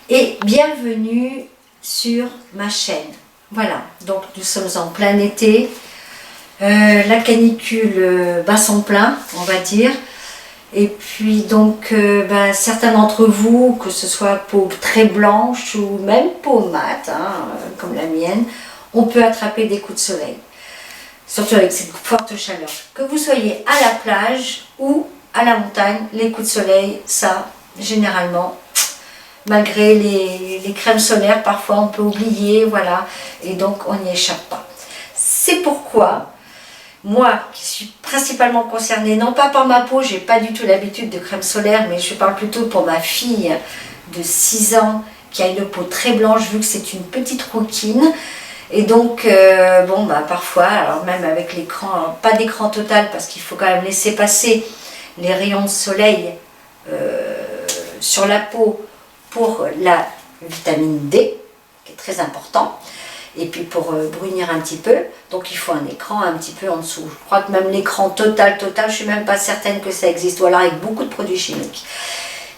et bienvenue sur ma chaîne. Voilà, donc nous sommes en plein été, la canicule bat son plein, on va dire, et puis donc certains d'entre vous, que ce soit peau très blanche ou même peau mate, comme la mienne, on peut attraper des coups de soleil, surtout avec cette forte chaleur. Que vous soyez à la plage ou à la montagne, les coups de soleil, ça, généralement, malgré les crèmes solaires, parfois on peut oublier, voilà, et donc on n'y échappe pas. C'est pourquoi, moi, qui suis principalement concernée, non pas par ma peau, j'ai pas du tout l'habitude de crème solaire, mais je parle plutôt pour ma fille de 6 ans, qui a une peau très blanche, vu que c'est une petite rouquine, et donc, parfois, alors même avec l'écran, pas d'écran total, parce qu'il faut quand même laisser passer les rayons de soleil sur la peau pour la vitamine D, qui est très important, et puis pour brunir un petit peu, donc il faut un écran un petit peu en dessous. Je crois que même l'écran total, je ne suis même pas certaine que ça existe, ou alors avec beaucoup de produits chimiques.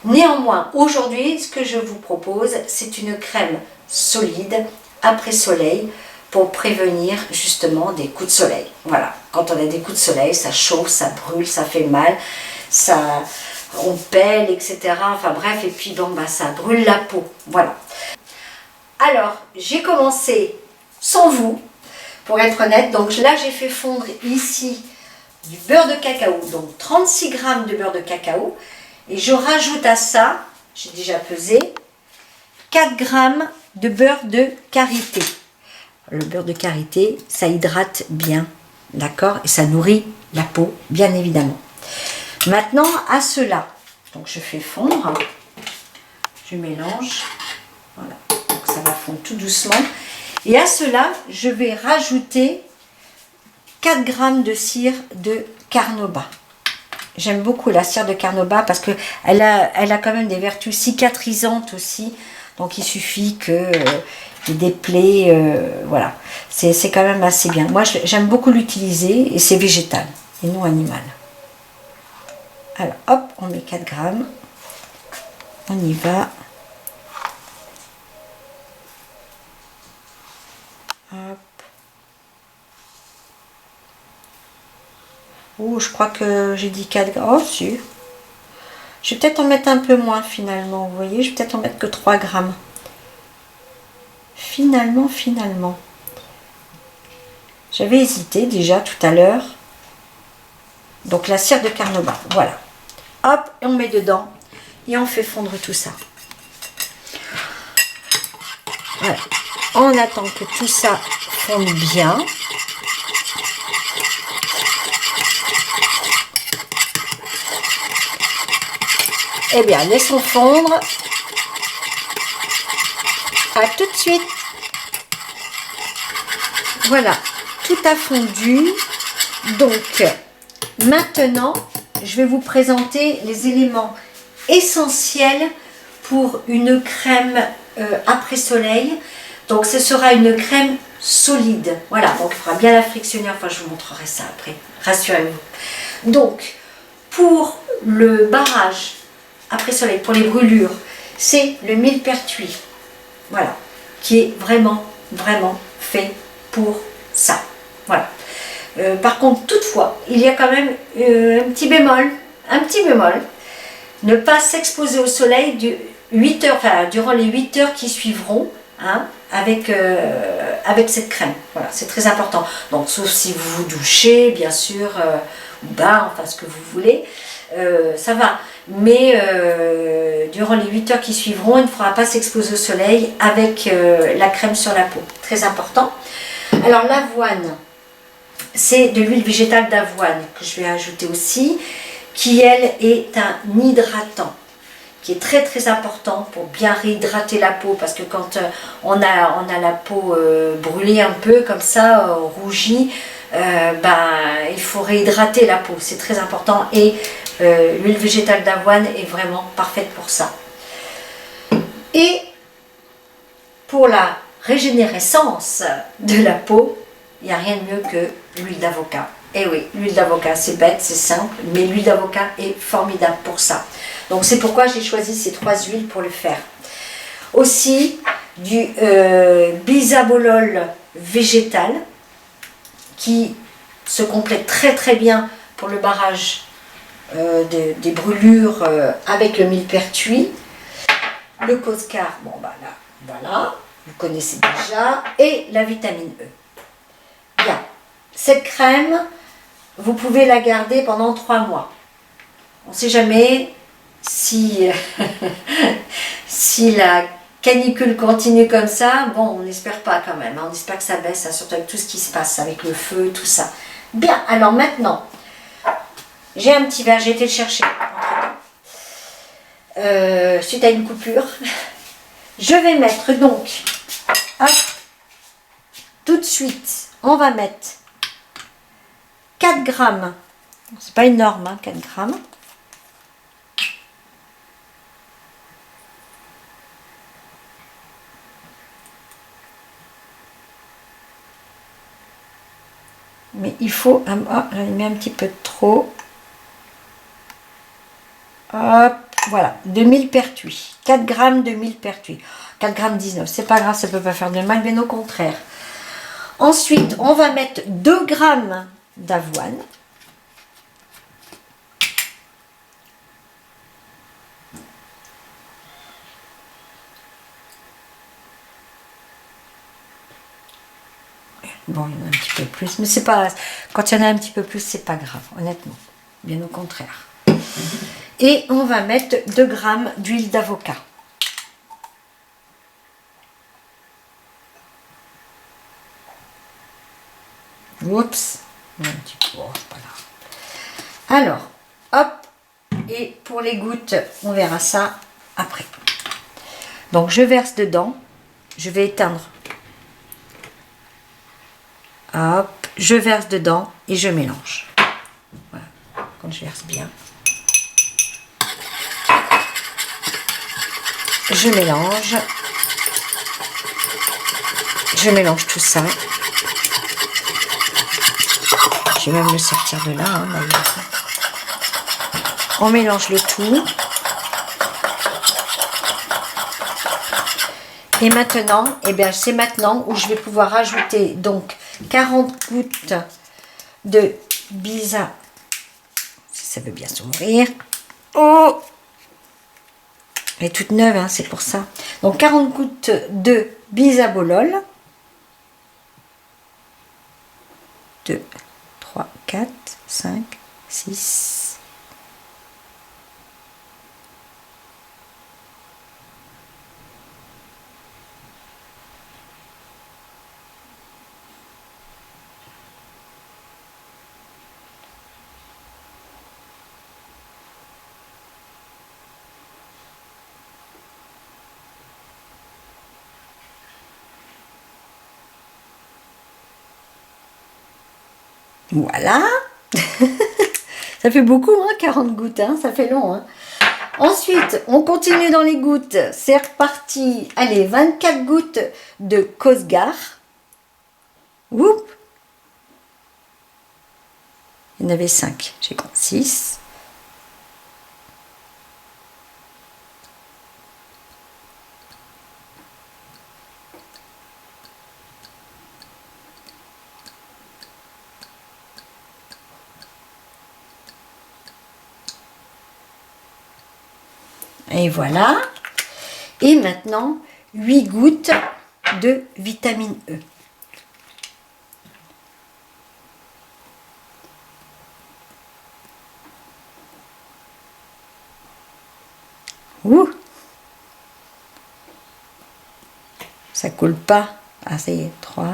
Néanmoins, aujourd'hui, ce que je vous propose, c'est une crème solide, après soleil, pour prévenir justement des coups de soleil. Voilà, quand on a des coups de soleil, ça chauffe, ça brûle, ça fait mal, on pèle, etc. Enfin bref, et puis ça brûle la peau. Voilà. Alors, j'ai commencé sans vous, pour être honnête. Donc là, j'ai fait fondre ici du beurre de cacao, donc 36 g de beurre de cacao. Et je rajoute à ça, j'ai déjà pesé, 4 g de beurre de karité. Le beurre de karité, ça hydrate bien, d'accord? Et ça nourrit la peau, bien évidemment. Maintenant, à cela, donc je fais fondre, je mélange, voilà, donc ça va fondre tout doucement. Et à cela, je vais rajouter 4 g de cire de carnauba. J'aime beaucoup la cire de carnauba parce qu'elle a quand même des vertus cicatrisantes aussi. Donc il suffit que des plaies, voilà, c'est quand même assez bien. Moi, j'aime beaucoup l'utiliser et c'est végétal et non animal. Alors, hop, on met 4 g. On y va. Hop. Oh, je crois que j'ai dit 4 g. Oh, si. Je vais peut-être en mettre un peu moins finalement, vous voyez. Je vais peut-être en mettre que 3 g. Finalement. J'avais hésité déjà tout à l'heure. Donc la cire de carnauba, voilà. Hop, et on met dedans et on fait fondre tout ça. Voilà. On attend que tout ça fonde bien. Eh bien, laissons fondre. À tout de suite. Voilà, tout a fondu. Donc, maintenant, je vais vous présenter les éléments essentiels pour une crème après soleil. Donc ce sera une crème solide. Voilà, donc il faudra bien la frictionner. Enfin, je vous montrerai ça après, rassurez-vous. Donc, pour le barrage après soleil, pour les brûlures, c'est le millepertuis. Voilà, qui est vraiment fait pour ça. Voilà. Par contre, toutefois, il y a quand même un petit bémol, ne pas s'exposer au soleil durant les 8 heures qui suivront, avec cette crème. Voilà, c'est très important. Donc, sauf si vous vous douchez, bien sûr, ou enfin ce que vous voulez, ça va. Mais durant les 8 heures qui suivront, il ne faudra pas s'exposer au soleil avec la crème sur la peau. Très important. Alors, l'avoine. C'est de l'huile végétale d'avoine que je vais ajouter aussi, qui elle est un hydratant, qui est très important pour bien réhydrater la peau, parce que quand on a la peau brûlée un peu comme ça, rougie, il faut réhydrater la peau, c'est très important, et l'huile végétale d'avoine est vraiment parfaite pour ça. Et pour la régénérescence de la peau, il n'y a rien de mieux que l'huile d'avocat. Et oui, l'huile d'avocat, c'est bête, c'est simple, mais l'huile d'avocat est formidable pour ça. Donc c'est pourquoi j'ai choisi ces 3 huiles pour le faire. Aussi du bisabolol végétal qui se complète très très bien pour le barrage des brûlures avec le millepertuis. Le Coscar, bon bah là, voilà, vous connaissez déjà, et la vitamine E. Bien, cette crème, vous pouvez la garder pendant 3 mois. On ne sait jamais si, si la canicule continue comme ça. Bon, on n'espère pas quand même, hein, on n'espère que ça baisse, hein, surtout avec tout ce qui se passe, avec le feu, tout ça. Bien, alors maintenant, j'ai un petit verre, j'ai été le chercher suite à une coupure. Je vais mettre donc, hop, tout de suite, on va mettre 4 grammes, c'est pas énorme, hein, 4 grammes. Mais il faut, j'en ai mis un petit peu de trop. Hop, voilà, de millepertuis. 4 grammes de millepertuis. 4 grammes 19, c'est pas grave, ça peut pas faire de mal, bien au contraire. Ensuite, on va mettre 2 grammes d'avoine. Bon, il y en a un petit peu plus, mais c'est pas, quand il y en a un petit peu plus, c'est pas grave, honnêtement, bien au contraire. Et on va mettre 2 grammes d'huile d'avocat. Oups, un petit peu, oh, pas grave. Alors, hop, et pour les gouttes, on verra ça après. Donc je verse dedans, je vais éteindre. Hop, je verse dedans et je mélange. Voilà, quand je verse bien. Je mélange tout ça. Je vais même le sortir de là, hein, d'ailleurs. On mélange le tout. Et maintenant, eh bien, c'est maintenant où je vais pouvoir ajouter donc 40 gouttes de bisa. Si ça veut bien s'ouvrir. Oh! Elle est toute neuve, hein, c'est pour ça. Donc 40 gouttes de bisabolol. 2, 3, 4, 5, 6. Voilà. Ça fait beaucoup, hein, 40 gouttes, hein, ça fait long. Hein. Ensuite, on continue dans les gouttes. C'est reparti. Allez, 24 gouttes de Cosgar. Oups. Il y en avait 5. J'ai compté 6. Et voilà. Et maintenant, 8 gouttes de vitamine E. Ouh. Ça coule pas. Ah, ça y est, 3.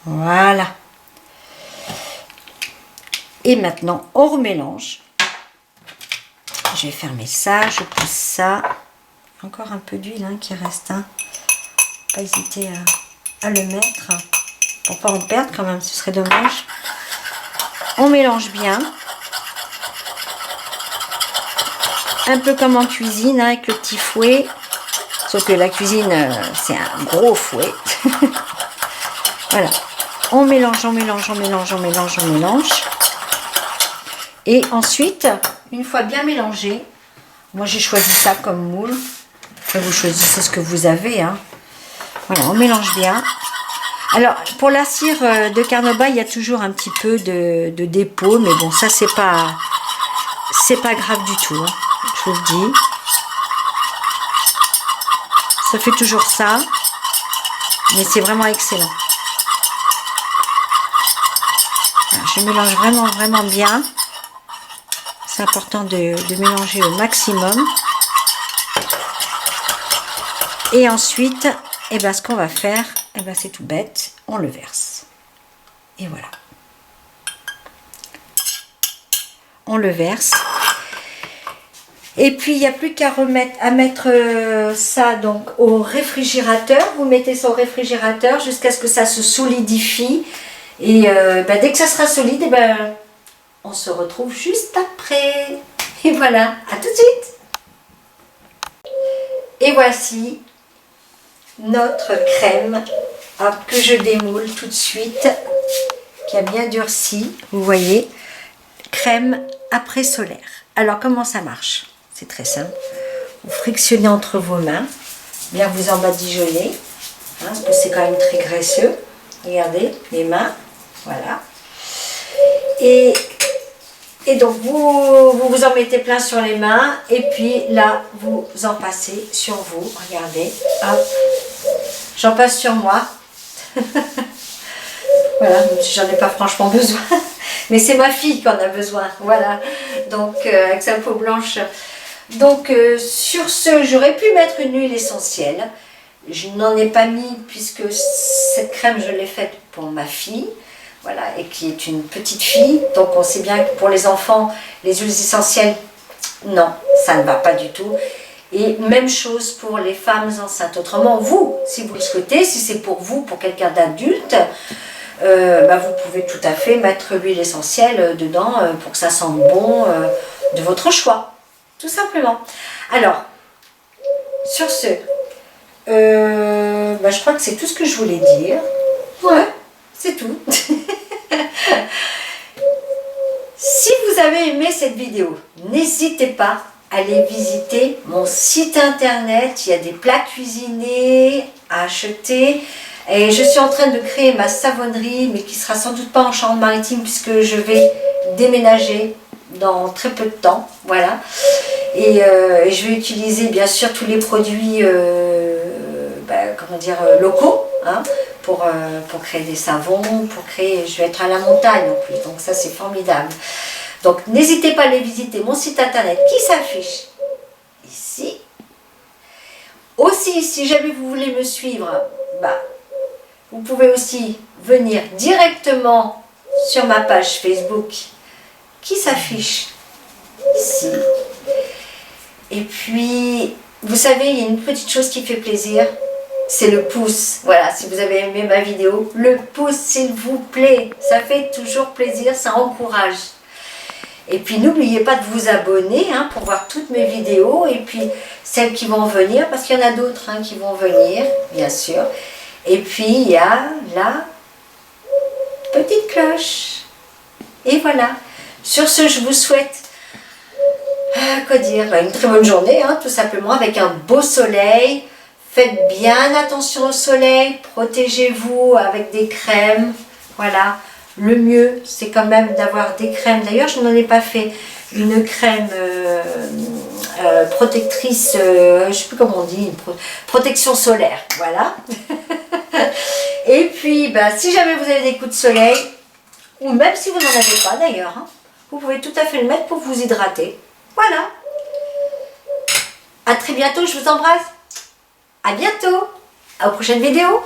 Voilà. Et maintenant, on remélange. Je vais fermer ça, je pousse ça. Encore un peu d'huile, hein, qui reste. Hein. Pas hésiter à le mettre. Pour pas en perdre quand même, ce serait dommage. On mélange bien. Un peu comme en cuisine, hein, avec le petit fouet. Sauf que la cuisine, c'est un gros fouet. Voilà. On mélange, on mélange, on mélange, on mélange, on mélange. Et ensuite, une fois bien mélangé, moi j'ai choisi ça comme moule. Après, vous choisissez ce que vous avez, hein. Voilà, on mélange bien. Alors, pour la cire de Carnauba, il y a toujours un petit peu de dépôt, mais bon, ça, c'est pas grave du tout, hein, je vous le dis. Ça fait toujours ça, mais c'est vraiment excellent. Alors, je mélange vraiment bien. C'est important de mélanger au maximum. Et ensuite, eh ben, ce qu'on va faire, eh ben, c'est tout bête, on le verse. Et voilà. On le verse. Et puis, il n'y a plus qu'à mettre ça donc au réfrigérateur. Vous mettez ça au réfrigérateur jusqu'à ce que ça se solidifie. Et ben, dès que ça sera solide, eh ben, on se retrouve juste après. Et voilà, à tout de suite. Et voici notre crème que je démoule tout de suite, qui a bien durci, vous voyez, crème après solaire. Alors comment ça marche? C'est très simple, vous frictionnez entre vos mains, bien vous en badigeonnez, hein, parce que c'est quand même très graisseux, regardez les mains, voilà, et donc vous en mettez plein sur les mains, et puis là vous en passez sur vous, regardez, hop. J'en passe sur moi. Voilà, même si j'en ai pas franchement besoin. Mais c'est ma fille qui en a besoin. Voilà. Donc, avec sa peau blanche. Donc, sur ce, j'aurais pu mettre une huile essentielle. Je n'en ai pas mis puisque cette crème, je l'ai faite pour ma fille. Voilà, et qui est une petite fille. Donc, on sait bien que pour les enfants, les huiles essentielles, non, ça ne va pas du tout. Et même chose pour les femmes enceintes. Autrement, vous, si vous le souhaitez, si c'est pour vous, pour quelqu'un d'adulte, bah vous pouvez tout à fait mettre l'huile essentielle dedans pour que ça sente bon de votre choix. Tout simplement. Alors, sur ce, bah je crois que c'est tout ce que je voulais dire. Ouais, c'est tout. Si vous avez aimé cette vidéo, n'hésitez pas à aller visiter mon site internet. Il y a des plats cuisinés à acheter. Et je suis en train de créer ma savonnerie, mais qui sera sans doute pas en Charente-Maritime puisque je vais déménager dans très peu de temps. Voilà. Et je vais utiliser bien sûr tous les produits comment dire, locaux, hein, pour créer des savons, je vais être à la montagne en plus, donc ça c'est formidable. Donc n'hésitez pas à aller visiter mon site internet qui s'affiche ici. Aussi, si jamais vous voulez me suivre, vous pouvez aussi venir directement sur ma page Facebook qui s'affiche ici. Et puis, vous savez, il y a une petite chose qui fait plaisir, c'est le pouce. Voilà, si vous avez aimé ma vidéo, le pouce s'il vous plaît, ça fait toujours plaisir, ça encourage. Et puis n'oubliez pas de vous abonner hein, pour voir toutes mes vidéos et puis celles qui vont venir, parce qu'il y en a d'autres hein, qui vont venir, bien sûr. Et puis il y a la petite cloche. Et voilà. Sur ce, je vous souhaite quoi dire, une très bonne journée, hein, tout simplement, avec un beau soleil. Faites bien attention au soleil, protégez-vous avec des crèmes. Voilà. Le mieux, c'est quand même d'avoir des crèmes. D'ailleurs, je n'en ai pas fait une crème protectrice, je ne sais plus comment on dit, une protection solaire. Voilà. Et puis, si jamais vous avez des coups de soleil, ou même si vous n'en avez pas d'ailleurs, hein, vous pouvez tout à fait le mettre pour vous hydrater. Voilà. À très bientôt, je vous embrasse. À bientôt. À la prochaine vidéo.